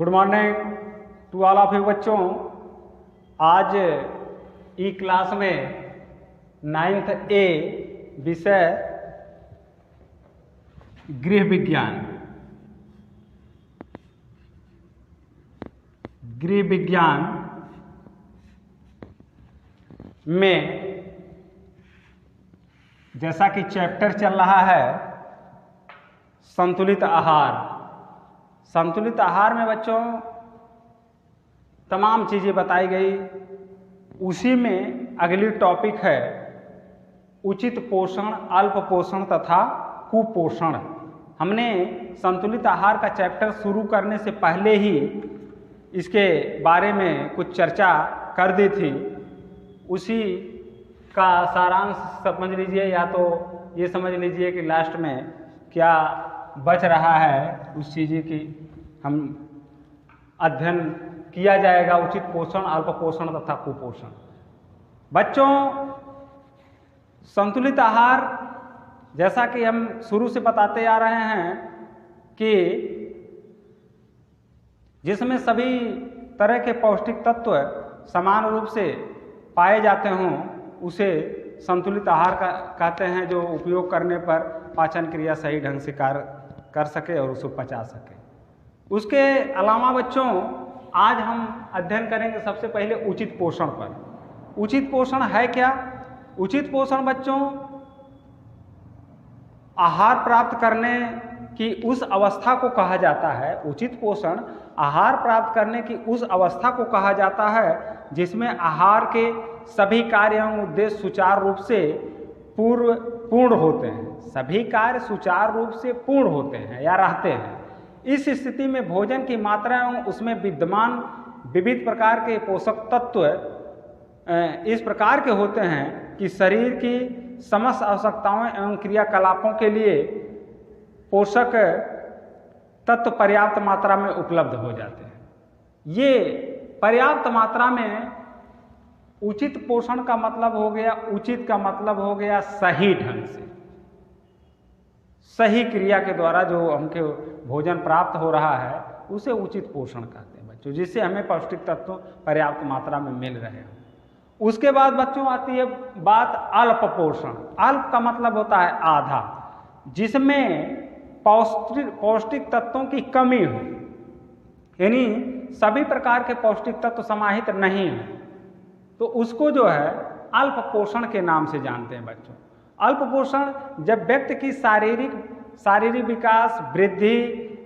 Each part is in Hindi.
Good morning to all of you बच्चों। आज ई क्लास में 9th ए विषय गृह विज्ञान में जैसा कि चैप्टर चल रहा है संतुलित आहार। संतुलित आहार में बच्चों तमाम चीज़ें बताई गई। उसी में अगली टॉपिक है उचित पोषण, अल्प पोषण तथा कुपोषण। हमने संतुलित आहार का चैप्टर शुरू करने से पहले ही इसके बारे में कुछ चर्चा कर दी थी। उसी का सारांश समझ लीजिए, या तो ये समझ लीजिए कि लास्ट में क्या बच रहा है उस चीज़ की हम अध्ययन किया जाएगा। उचित पोषण, अल्प पोषण तथा कुपोषण। बच्चों संतुलित आहार जैसा कि हम शुरू से बताते आ रहे हैं कि जिसमें सभी तरह के पौष्टिक तत्व समान रूप से पाए जाते हों उसे संतुलित आहार कहते हैं, जो उपयोग करने पर पाचन क्रिया सही ढंग से कार्य कर सके और उसे पचा सके। उसके अलावा बच्चों आज हम अध्ययन करेंगे सबसे पहले उचित पोषण पर। उचित पोषण है क्या? उचित पोषण बच्चों आहार प्राप्त करने की उस अवस्था को कहा जाता है। उचित पोषण आहार प्राप्त करने की उस अवस्था को कहा जाता है जिसमें आहार के सभी कार्य एवं उद्देश्य सुचारू रूप से पूर्ण होते हैं। सभी कार्य सुचारू रूप से पूर्ण होते हैं या रहते हैं। इस स्थिति में भोजन की मात्रा एवं उसमें विद्यमान विविध प्रकार के पोषक तत्व इस प्रकार के होते हैं कि शरीर की समस्त आवश्यकताओं एवं क्रियाकलापों के लिए पोषक तत्व पर्याप्त मात्रा में उपलब्ध हो जाते हैं। ये पर्याप्त मात्रा में उचित पोषण का मतलब हो गया, उचित का मतलब हो गया सही ढंग से, सही क्रिया के द्वारा जो हमके भोजन प्राप्त हो रहा है उसे उचित पोषण कहते हैं बच्चों, जिससे हमें पौष्टिक तत्व पर्याप्त मात्रा में मिल रहे हैं। उसके बाद बच्चों आती है बात अल्प पोषण। अल्प का मतलब होता है आधा, जिसमें पौष्टिक तत्वों की कमी हो, यानी सभी प्रकार के पौष्टिक तत्व समाहित नहीं हो, तो उसको जो है अल्प पोषण के नाम से जानते हैं बच्चों। अल्प पोषण जब व्यक्ति की शारीरिक विकास, वृद्धि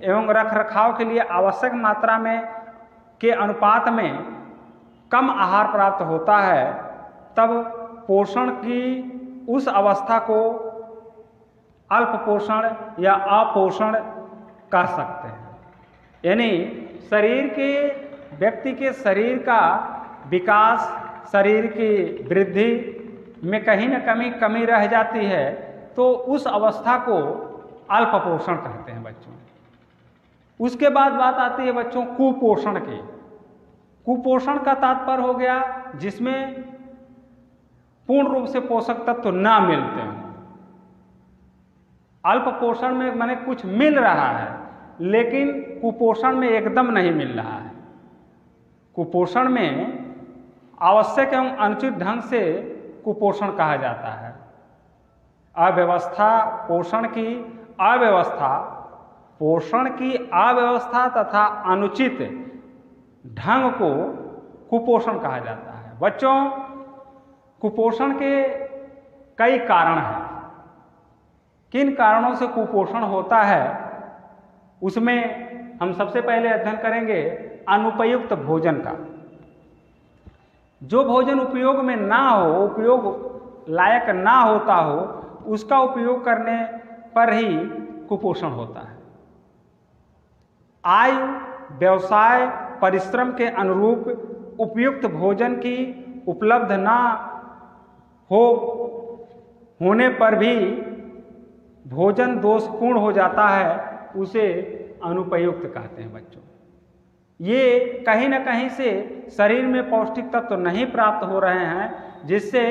एवं रखरखाव के लिए आवश्यक मात्रा में के अनुपात में कम आहार प्राप्त होता है, तब पोषण की उस अवस्था को अल्प पोषण या अपोषण कह सकते हैं। यानी व्यक्ति के शरीर का विकास, शरीर की वृद्धि में कहीं न कमी रह जाती है, तो उस अवस्था को अल्प पोषण कहते हैं बच्चों। उसके बाद बात आती है बच्चों कुपोषण की। कुपोषण का तात्पर्य हो गया जिसमें पूर्ण रूप से पोषक तत्व ना मिलते हैं। अल्प पोषण में माने कुछ मिल रहा है, लेकिन कुपोषण में एकदम नहीं मिल रहा है। कुपोषण में आवश्यक एवं अनुचित ढंग से कुपोषण कहा जाता है। अव्यवस्था, पोषण की अव्यवस्था तथा अनुचित ढंग को कुपोषण कहा जाता है। बच्चों कुपोषण के कई कारण हैं। किन कारणों से कुपोषण होता है उसमें हम सबसे पहले अध्ययन करेंगे अनुपयुक्त भोजन का। जो भोजन उपयोग में ना हो, उपयोग लायक ना होता हो, उसका उपयोग करने पर ही कुपोषण होता है। आयु, व्यवसाय, परिश्रम के अनुरूप उपयुक्त भोजन की उपलब्ध ना होने पर भी भोजन दोषपूर्ण हो जाता है, उसे अनुपयुक्त कहते हैं बच्चों। ये कहीं न कहीं से शरीर में पौष्टिक तत्व नहीं प्राप्त हो रहे हैं, जिससे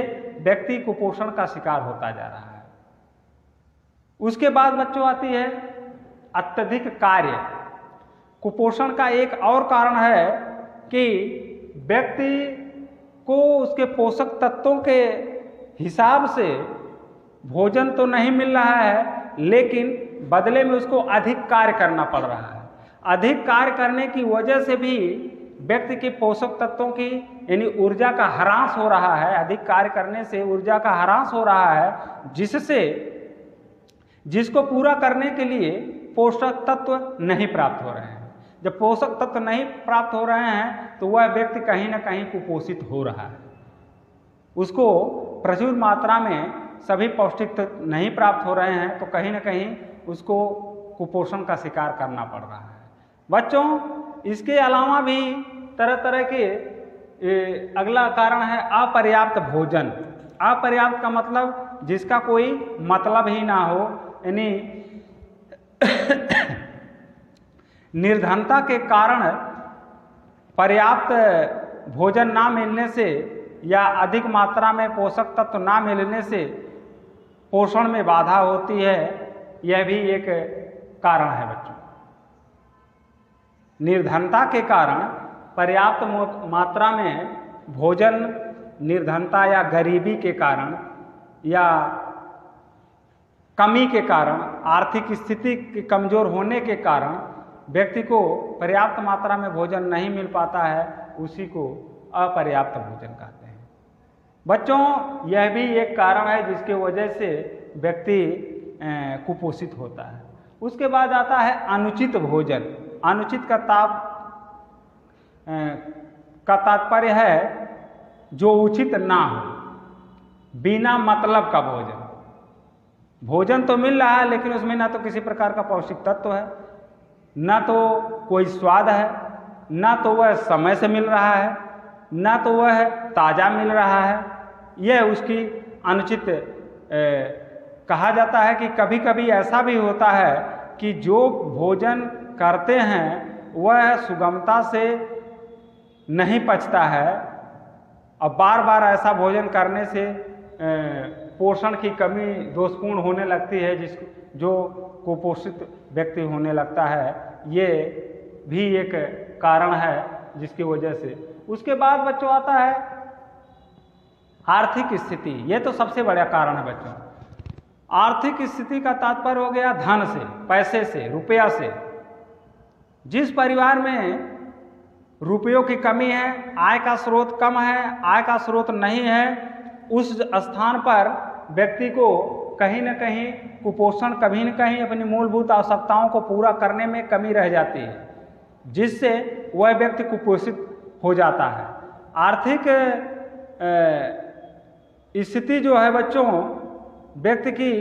व्यक्ति कुपोषण का शिकार होता जा रहा है। उसके बाद बच्चों आती है अत्यधिक कार्य। कुपोषण का एक और कारण है कि व्यक्ति को उसके पोषक तत्वों के हिसाब से भोजन तो नहीं मिल रहा है, लेकिन बदले में उसको अधिक कार्य करना पड़ रहा है। अधिक कार्य करने की वजह से भी व्यक्ति के पोषक तत्वों की यानी ऊर्जा का ह्रास हो रहा है। अधिक कार्य करने से ऊर्जा का ह्रास हो रहा है, जिसको पूरा करने के लिए पोषक तत्व नहीं प्राप्त हो रहे हैं। जब पोषक तत्व नहीं प्राप्त हो रहे हैं तो वह व्यक्ति कहीं ना कहीं कुपोषित हो रहा है। उसको प्रचुर मात्रा में सभी पौष्टिक तत्व नहीं प्राप्त हो रहे हैं तो कहीं ना कहीं उसको कुपोषण का शिकार करना पड़ रहा है। बच्चों, इसके अलावा भी तरह तरह के अगला कारण है अपर्याप्त भोजन। अपर्याप्त का मतलब जिसका कोई मतलब ही ना हो, यानी निर्धनता के कारण पर्याप्त भोजन ना मिलने से या अधिक मात्रा में पोषक तत्व ना मिलने से पोषण में बाधा होती है। यह भी एक कारण है बच्चों। निर्धनता के कारण पर्याप्त मात्रा में भोजन, निर्धनता या गरीबी के कारण या कमी के कारण, आर्थिक स्थिति के कमजोर होने के कारण व्यक्ति को पर्याप्त मात्रा में भोजन नहीं मिल पाता है, उसी को अपर्याप्त भोजन कहते हैं। बच्चों, यह भी एक कारण है जिसके वजह से व्यक्ति कुपोषित होता है। उसके बाद आता है अनुचित भोजन। अनुचित का तात्पर्य है जो उचित ना हो, बिना मतलब का भोजन। भोजन तो मिल रहा है लेकिन उसमें ना तो किसी प्रकार का पौष्टिक तत्व है, ना तो कोई स्वाद है, ना तो वह समय से मिल रहा है, ना तो वह ताज़ा मिल रहा है। यह उसकी अनुचित कहा जाता है कि कभी कभी ऐसा भी होता है कि जो भोजन करते हैं वह सुगमता से नहीं पचता है और बार बार ऐसा भोजन करने से पोषण की कमी दोषपूर्ण होने लगती है, जो कुपोषित व्यक्ति होने लगता है। ये भी एक कारण है जिसकी वजह से। उसके बाद बच्चों आता है आर्थिक स्थिति। ये तो सबसे बड़ा कारण है बच्चों। आर्थिक स्थिति का तात्पर्य हो गया धन से, पैसे से, रुपया से। जिस परिवार में रुपयों की कमी है, आय का स्रोत कम है, आय का स्रोत नहीं है, उस स्थान पर व्यक्ति को कहीं न कहीं कुपोषण, कभी न कहीं अपनी मूलभूत आवश्यकताओं को पूरा करने में कमी रह जाती है, जिससे वह व्यक्ति कुपोषित हो जाता है। आर्थिक स्थिति जो है बच्चों व्यक्ति की,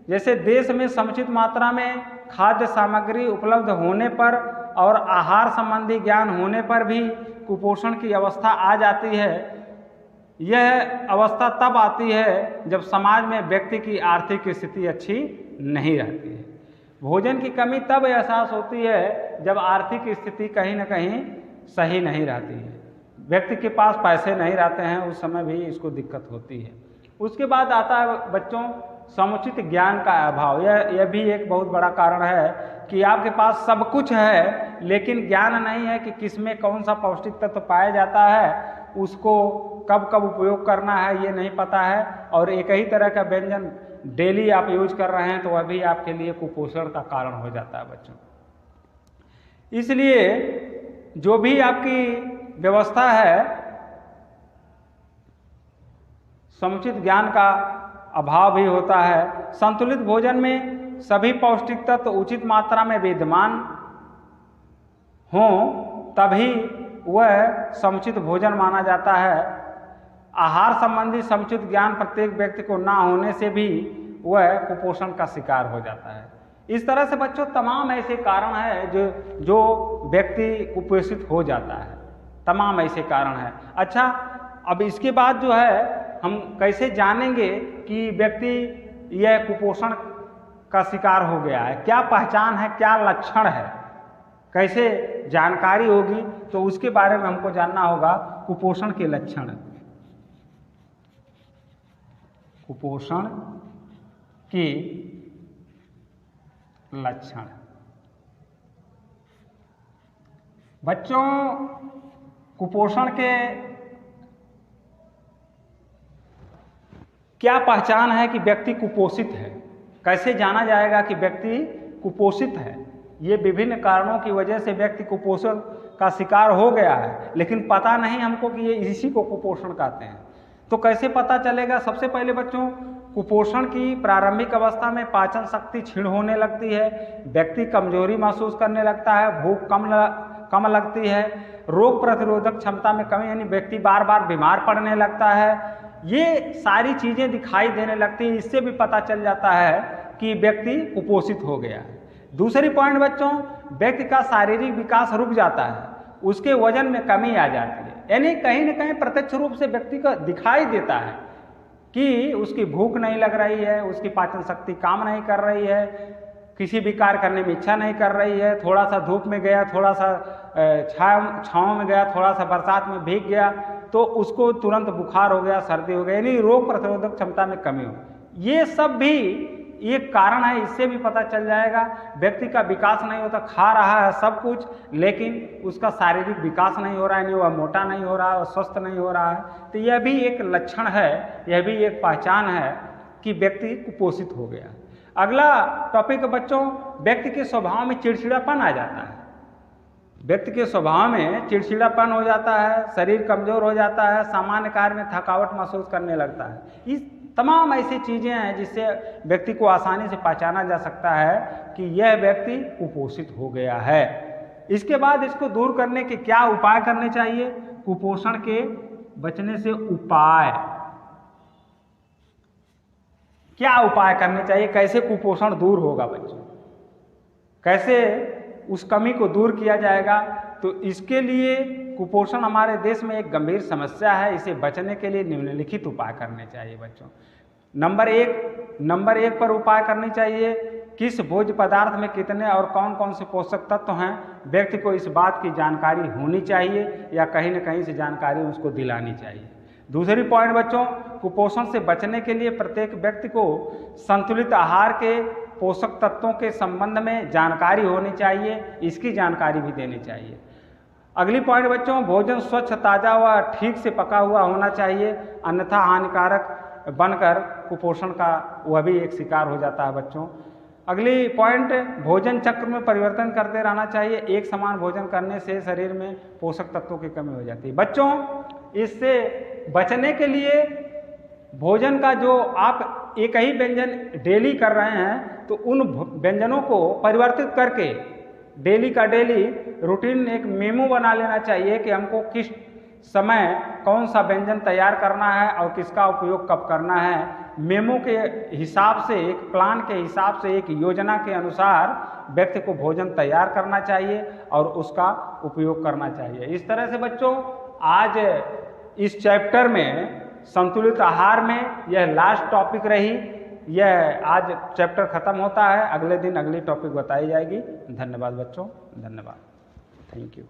जैसे देश में समुचित मात्रा में खाद्य सामग्री उपलब्ध होने पर और आहार संबंधी ज्ञान होने पर भी कुपोषण की अवस्था आ जाती है। यह अवस्था तब आती है जब समाज में व्यक्ति की आर्थिक स्थिति अच्छी नहीं रहती है। भोजन की कमी तब एहसास होती है जब आर्थिक स्थिति कहीं न कहीं सही नहीं रहती है। व्यक्ति के पास पैसे नहीं रहते हैं, उस समय भी इसको दिक्कत होती है। उसके बाद आता है बच्चों समुचित ज्ञान का अभाव। यह भी एक बहुत बड़ा कारण है कि आपके पास सब कुछ है लेकिन ज्ञान नहीं है कि किसमें कौन सा पौष्टिक तत्व पाया जाता है, उसको कब कब उपयोग करना है ये नहीं पता है, और एक ही तरह का व्यंजन डेली आप यूज कर रहे हैं तो वह भी आपके लिए कुपोषण का कारण हो जाता है बच्चों। इसलिए जो भी आपकी व्यवस्था है, समुचित ज्ञान का अभाव भी होता है। संतुलित भोजन में सभी पौष्टिक तत्व उचित मात्रा में विद्यमान हों तभी वह समुचित भोजन माना जाता है। आहार संबंधी समुचित ज्ञान प्रत्येक व्यक्ति को ना होने से भी वह कुपोषण का शिकार हो जाता है। इस तरह से बच्चों तमाम ऐसे कारण हैं जो व्यक्ति कुपोषित हो जाता है। तमाम ऐसे कारण हैं। अच्छा, अब इसके बाद जो है हम कैसे जानेंगे कि व्यक्ति यह कुपोषण का शिकार हो गया है, क्या पहचान है, क्या लक्षण है, कैसे जानकारी होगी, तो उसके बारे में हमको जानना होगा। कुपोषण के लक्षण, कुपोषण के लक्षण। बच्चों, कुपोषण के क्या पहचान है कि व्यक्ति कुपोषित है? कैसे जाना जाएगा कि व्यक्ति कुपोषित है? ये विभिन्न कारणों की वजह से व्यक्ति कुपोषण का शिकार हो गया है, लेकिन पता नहीं हमको कि ये इसी को कुपोषण कहते हैं। तो कैसे पता चलेगा? सबसे पहले बच्चों, कुपोषण की प्रारंभिक अवस्था में पाचन शक्ति क्षीण होने लगती है, व्यक्ति कमजोरी महसूस करने लगता है, भूख कम लगती है, रोग प्रतिरोधक क्षमता में कमी, यानी व्यक्ति बार बार बीमार पड़ने लगता है। ये सारी चीज़ें दिखाई देने लगती हैं। इससे भी पता चल जाता है कि व्यक्ति कुपोषित हो गया है। दूसरी पॉइंट बच्चों, व्यक्ति का शारीरिक विकास रुक जाता है, उसके वजन में कमी आ जाती है, यानी कहीं न कहीं प्रत्यक्ष रूप से व्यक्ति को दिखाई देता है कि उसकी भूख नहीं लग रही है, उसकी पाचन शक्ति काम नहीं कर रही है, किसी भी कार्य करने में इच्छा नहीं कर रही है, थोड़ा सा धूप में गया, थोड़ा सा छाँव में गया, थोड़ा सा बरसात में भीग गया तो उसको तुरंत बुखार हो गया, सर्दी हो गई, यानी रोग प्रतिरोधक क्षमता में कमी हो। ये सब भी एक कारण है। इससे भी पता चल जाएगा व्यक्ति का विकास नहीं होता, खा रहा है सब कुछ लेकिन उसका शारीरिक विकास नहीं हो रहा है, नहीं वह मोटा नहीं हो रहा है और स्वस्थ नहीं हो रहा है। तो यह भी एक लक्षण है, यह भी एक पहचान है कि व्यक्ति कुपोषित हो गया। अगला टॉपिक बच्चों, व्यक्ति के स्वभाव में चिड़चिड़ापन आ जाता है। व्यक्ति के स्वभाव में चिड़चिड़ापन हो जाता है, शरीर कमजोर हो जाता है, सामान्य कार्य में थकावट महसूस करने लगता है। इस तमाम ऐसी चीज़ें हैं जिससे व्यक्ति को आसानी से पहचाना जा सकता है कि यह व्यक्ति कुपोषित हो गया है। इसके बाद इसको दूर करने के क्या उपाय करने चाहिए? कुपोषण के बचने से उपाय, क्या उपाय करने चाहिए? कैसे कुपोषण दूर होगा बच्चों? कैसे उस कमी को दूर किया जाएगा? तो इसके लिए कुपोषण हमारे देश में एक गंभीर समस्या है। इसे बचने के लिए निम्नलिखित उपाय करने चाहिए बच्चों। नंबर एक पर उपाय करनी चाहिए, किस भोज्य पदार्थ में कितने और कौन कौन से पोषक तत्व हैं, व्यक्ति को इस बात की जानकारी होनी चाहिए या कहीं न कहीं से जानकारी उसको दिलानी चाहिए। दूसरी पॉइंट बच्चों, कुपोषण से बचने के लिए प्रत्येक व्यक्ति को संतुलित आहार के पोषक तत्वों के संबंध में जानकारी होनी चाहिए, इसकी जानकारी भी देनी चाहिए। अगली पॉइंट बच्चों, भोजन स्वच्छ, ताज़ा व ठीक से पका हुआ होना चाहिए, अन्यथा हानिकारक बनकर कुपोषण का वह भी एक शिकार हो जाता है बच्चों। अगली पॉइंट, भोजन चक्र में परिवर्तन करते रहना चाहिए। एक समान भोजन करने से शरीर में पोषक तत्वों की कमी हो जाती है। बच्चों, इससे बचने के लिए भोजन का जो आप एक ही व्यंजन डेली कर रहे हैं तो उन व्यंजनों को परिवर्तित करके डेली का डेली रूटीन एक मेमो बना लेना चाहिए कि हमको किस समय कौन सा व्यंजन तैयार करना है और किसका उपयोग कब करना है। मेमो के हिसाब से, एक प्लान के हिसाब से, एक योजना के अनुसार व्यक्ति को भोजन तैयार करना चाहिए और उसका उपयोग करना चाहिए। इस तरह से बच्चों, आज इस चैप्टर में संतुलित आहार में यह लास्ट टॉपिक रही। यह आज चैप्टर खत्म होता है, अगले दिन अगली टॉपिक बताई जाएगी। धन्यवाद बच्चों, धन्यवाद, थैंक यू।